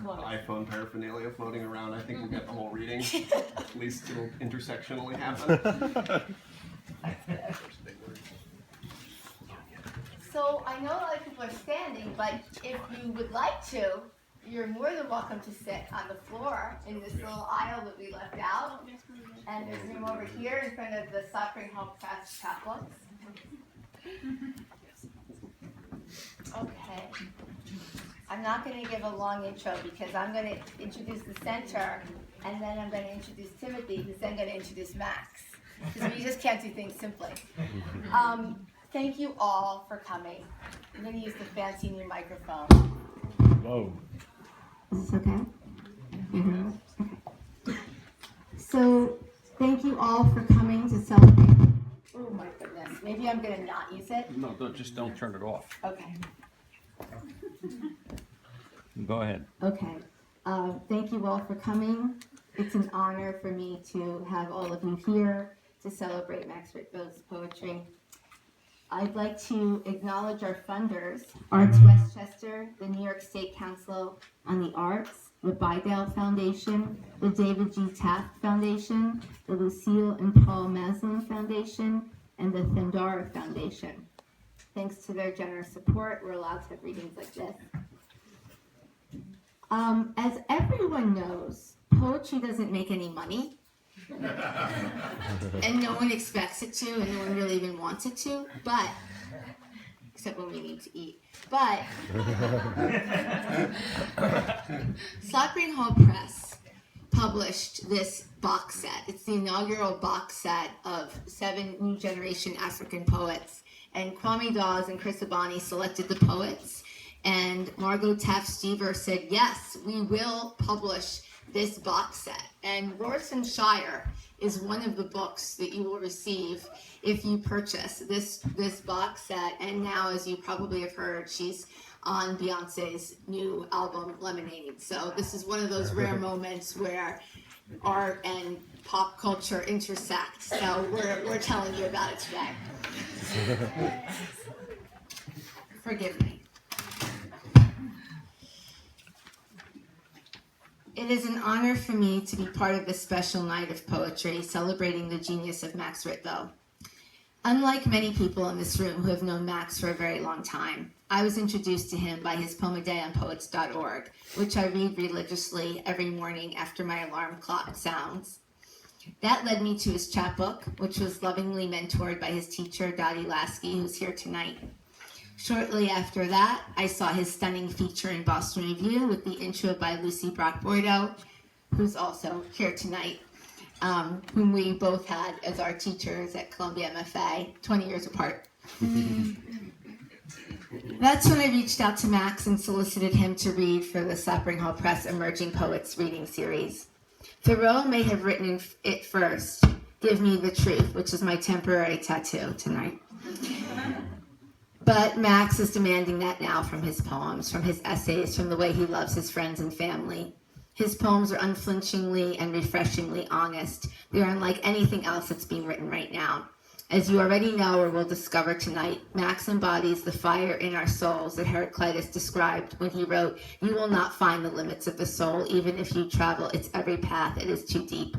iPhone paraphernalia floating around. I think we'll get the whole reading. At least it'll intersectionally happen. So I know a lot of people are standing, but if you would like to, you're more than welcome to sit on the floor in this little aisle that we left out. And there's room over here in front of the Slapering Press chapbooks. Okay. I'm not going to give a long intro because I'm going to introduce the center, and then I'm going to introduce Timothy, who's then going to introduce Max. Because we just can't do things simply. Thank you all for coming. I'm going to use the fancy new microphone. Whoa. Is this okay? Mm-hmm. Okay. So, thank you all for coming to celebrate. Oh my goodness. Maybe I'm going to not use it? No, don't turn it off. Okay. Go ahead. Okay. Thank you all for coming. It's an honor for me to have all of you here to celebrate Max Ritvo's poetry. I'd like to acknowledge our funders, Arts Westchester, the New York State Council on the Arts, the Bidale Foundation, the David G. Taft Foundation, the Lucille and Paul Maslin Foundation, and the Thendara Foundation. Thanks to their generous support, we're allowed to have readings like this. As everyone knows, poetry doesn't make any money. And no one expects it to, and no one really even wants it to, but, except when we need to eat. But, Slapering Press published this box set. It's the inaugural box set of 7 new generation African poets. And Kwame Dawes and Chris Abani selected the poets. And Margot Taft-Stever said, yes, we will publish this box set. And Rorson Shire is one of the books that you will receive if you purchase this box set. And now, as you probably have heard, she's on Beyonce's new album, Lemonade. So this is one of those rare moments where art and pop culture intersect. So we're telling you about it today. Forgive me. It is an honor for me to be part of this special night of poetry celebrating the genius of Max Ritvo. Unlike many people in this room who have known Max for a very long time, I was introduced to him by his poem a day on poets.org, which I read religiously every morning after my alarm clock sounds. That led me to his chapbook, which was lovingly mentored by his teacher, Dottie Lasky, who's here tonight. Shortly after that, I saw his stunning feature in Boston Review with the intro by Lucy Brock-Boydo, who's also here tonight, whom we both had as our teachers at Columbia MFA, 20 years apart. That's when I reached out to Max and solicited him to read for the Slapering Press Emerging Poets reading series. Thoreau may have written it first, Give Me the Truth, which is my temporary tattoo tonight. But Max is demanding that now from his poems, from his essays, from the way he loves his friends and family. His poems are unflinchingly and refreshingly honest. They are unlike anything else that's being written right now. As you already know or will discover tonight, Max embodies the fire in our souls that Heraclitus described when he wrote, "You will not find the limits of the soul, even if you travel its every path, it is too deep."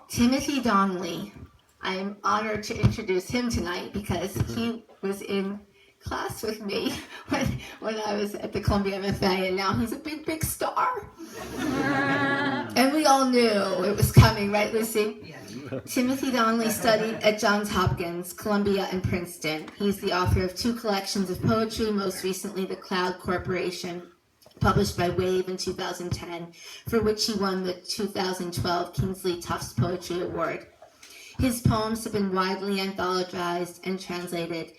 Timothy Donnelly, I am honored to introduce him tonight because he was in class with me when I was at the Columbia MFA, and now he's a big, big star. And we all knew it was coming, right, Lucy? Yeah. Timothy Donnelly studied at Johns Hopkins, Columbia, and Princeton. He's the author of 2 collections of poetry, most recently The Cloud Corporation, published by Wave in 2010, for which he won the 2012 Kingsley Tufts Poetry Award. His poems have been widely anthologized and translated,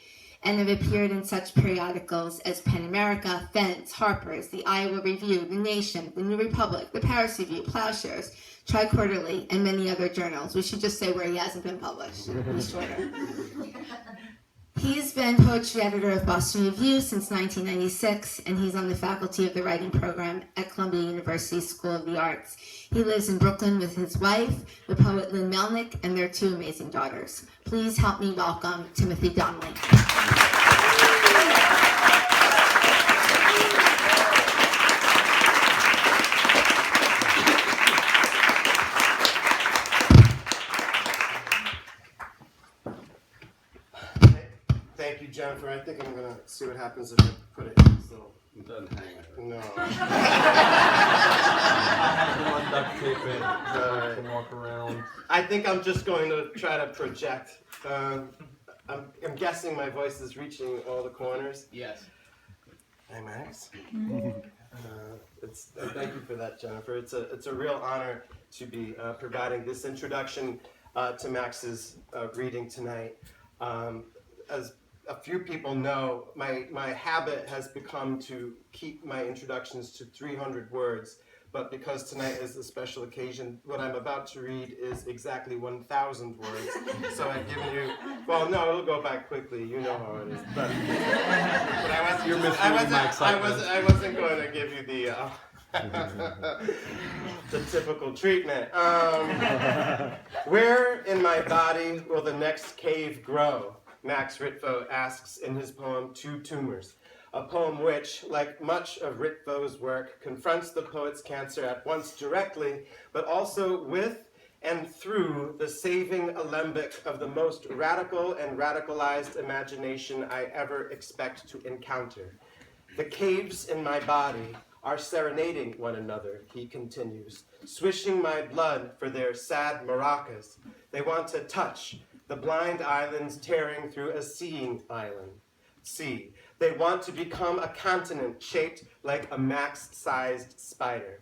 and have appeared in such periodicals as PEN America, Fence, Harper's, the Iowa Review, The Nation, The New Republic, the Paris Review, Plowshares, Tri-Quarterly, and many other journals. We should just say where he hasn't been published. It'll be shorter. He's been poetry editor of Boston Review since 1996, and he's on the faculty of the writing program at Columbia University School of the Arts. He lives in Brooklyn with his wife, the poet Lynn Melnick, and their 2 amazing daughters. Please help me welcome Timothy Donnelly. Jennifer, I think I'm gonna see what happens if I put it in this little. It doesn't hang there. No. One duct tape it, Right. can walk around. I think I'm just going to try to project. I'm guessing my voice is reaching all the corners. Yes. Hi, Max. Thank you for that, Jennifer. It's a real honor to be providing this introduction to Max's reading tonight. As a few people know, my habit has become to keep my introductions to 300 words, but because tonight is a special occasion, what I'm about to read is exactly 1,000 words. So I've given you, well, no, it'll go by quickly, you know how it is. But I wasn't going to give you the typical treatment. Where in my body will the next cave grow? Max Ritvo asks in his poem, Two Tumors, a poem which, like much of Ritvo's work, confronts the poet's cancer at once directly, but also with and through the saving alembic of the most radical and radicalized imagination I ever expect to encounter. The caves in my body are serenading one another, he continues, swishing my blood for their sad maracas. They want to touch the blind islands tearing through a seeing island. See, they want to become a continent shaped like a max-sized spider.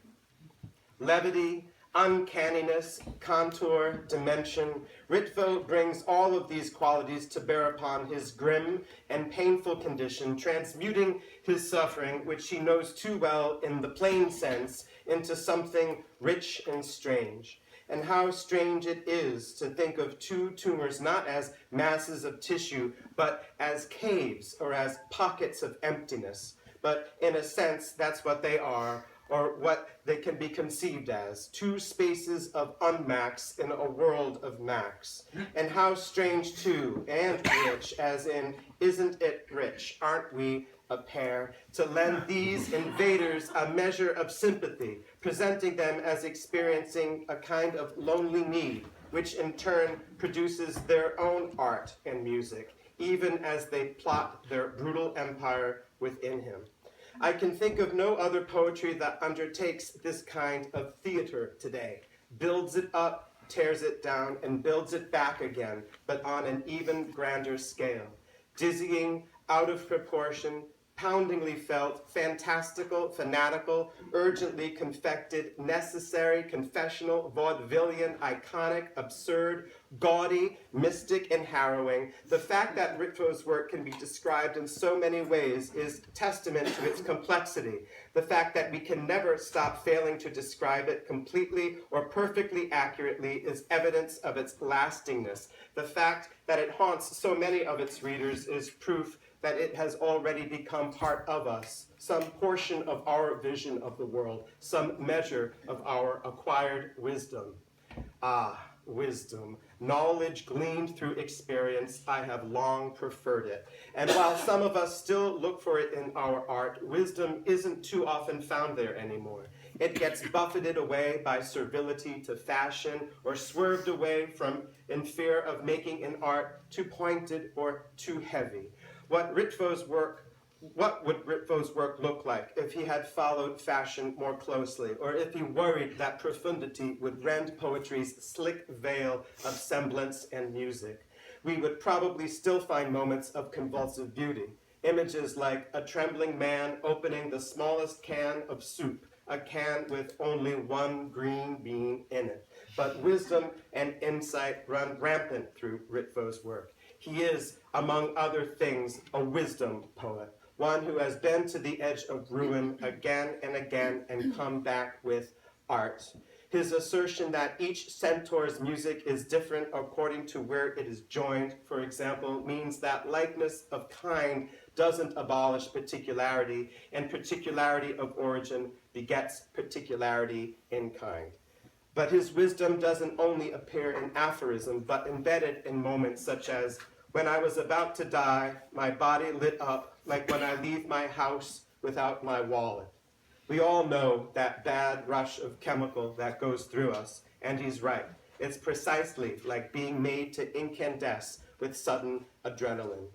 Levity, uncanniness, contour, dimension, Ritvo brings all of these qualities to bear upon his grim and painful condition, transmuting his suffering, which he knows too well in the plain sense, into something rich and strange. And how strange it is to think of two tumors not as masses of tissue, but as caves or as pockets of emptiness. But in a sense, that's what they are, or what they can be conceived as, two spaces of unmax in a world of max. And how strange too, and rich, as in, isn't it rich? Aren't we a pair? To lend these invaders a measure of sympathy, presenting them as experiencing a kind of lonely need, which in turn produces their own art and music, even as they plot their brutal empire within him. I can think of no other poetry that undertakes this kind of theater today, builds it up, tears it down, and builds it back again, but on an even grander scale. Dizzying, out of proportion, poundingly felt, fantastical, fanatical, urgently confected, necessary, confessional, vaudevillian, iconic, absurd, gaudy, mystic, and harrowing. The fact that Ritvo's work can be described in so many ways is testament to its complexity. The fact that we can never stop failing to describe it completely or perfectly accurately is evidence of its lastingness. The fact that it haunts so many of its readers is proof that it has already become part of us, some portion of our vision of the world, some measure of our acquired wisdom. Ah, wisdom, knowledge gleaned through experience, I have long preferred it. And while some of us still look for it in our art, wisdom isn't too often found there anymore. It gets buffeted away by servility to fashion, or swerved away from in fear of making an art too pointed or too heavy. What would Ritvo's work look like if he had followed fashion more closely, or if he worried that profundity would rend poetry's slick veil of semblance and music? We would probably still find moments of convulsive beauty, images like a trembling man opening the smallest can of soup, a can with only one green bean in it. But wisdom and insight run rampant through Ritvo's work. He is, among other things, a wisdom poet, one who has been to the edge of ruin again and again and come back with art. His assertion that each centaur's music is different according to where it is joined, for example, means that likeness of kind doesn't abolish particularity, and particularity of origin begets particularity in kind. But his wisdom doesn't only appear in aphorism, but embedded in moments such as, when I was about to die, my body lit up like when I leave my house without my wallet. We all know that bad rush of chemical that goes through us, and he's right. It's precisely like being made to incandesce with sudden adrenaline.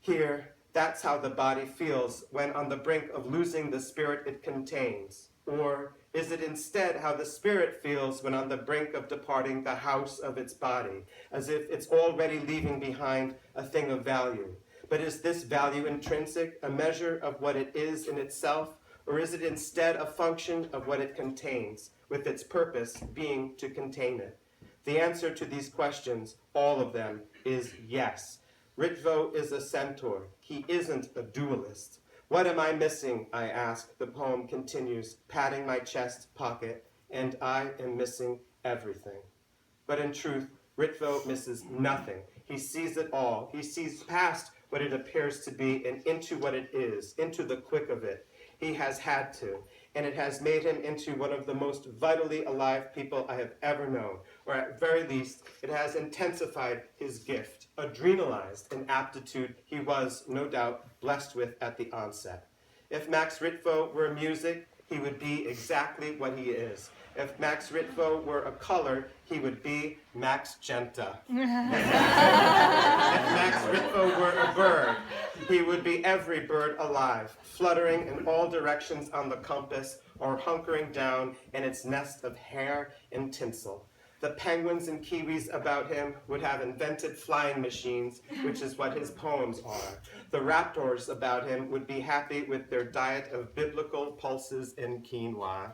Here, That's how the body feels when on the brink of losing the spirit it contains. Or is it instead how the spirit feels when on the brink of departing the house of its body, as if it's already leaving behind a thing of value? But is this value intrinsic, a measure of what it is in itself, or is it instead a function of what it contains, with its purpose being to contain it? The answer to these questions, all of them, is yes. Ritvo is a centaur. He isn't a dualist. What am I missing, I ask. The poem continues, patting my chest pocket, and I am missing everything. But in truth, Ritvo misses nothing. He sees it all. He sees past what it appears to be and into what it is, into the quick of it. He has had to, and it has made him into one of the most vitally alive people I have ever known, or at very least, it has intensified his gift, adrenalized an aptitude he was, no doubt, blessed with at the onset. If Max Ritvo were music, he would be exactly what he is. If Max Ritvo were a color, he would be Max Genta. If Max Ritvo were a bird, he would be every bird alive, fluttering in all directions on the compass or hunkering down in its nest of hair and tinsel. The penguins and kiwis about him would have invented flying machines, which is what his poems are. The raptors about him would be happy with their diet of biblical pulses and quinoa.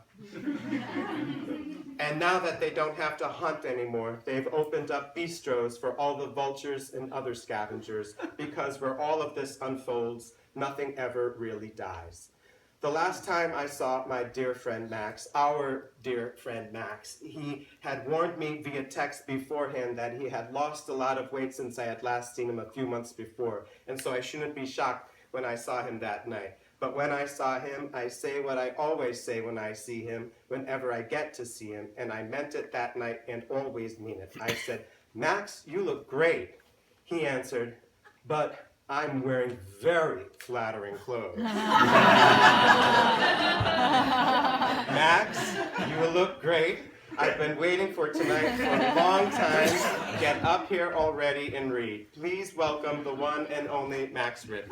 And now that they don't have to hunt anymore, they've opened up bistros for all the vultures and other scavengers, because where all of this unfolds, nothing ever really dies. The last time I saw my dear friend Max, our dear friend Max, he had warned me via text beforehand that he had lost a lot of weight since I had last seen him a few months before, and so I shouldn't be shocked when I saw him that night. But when I saw him, I say what I always say when I see him, whenever I get to see him, and I meant it that night and always mean it. I said, "Max, you look great." He answered, "But I'm wearing very flattering clothes." Max, you look great. I've been waiting for tonight for a long time. Get up here already and read. Please welcome the one and only Max Ritvo.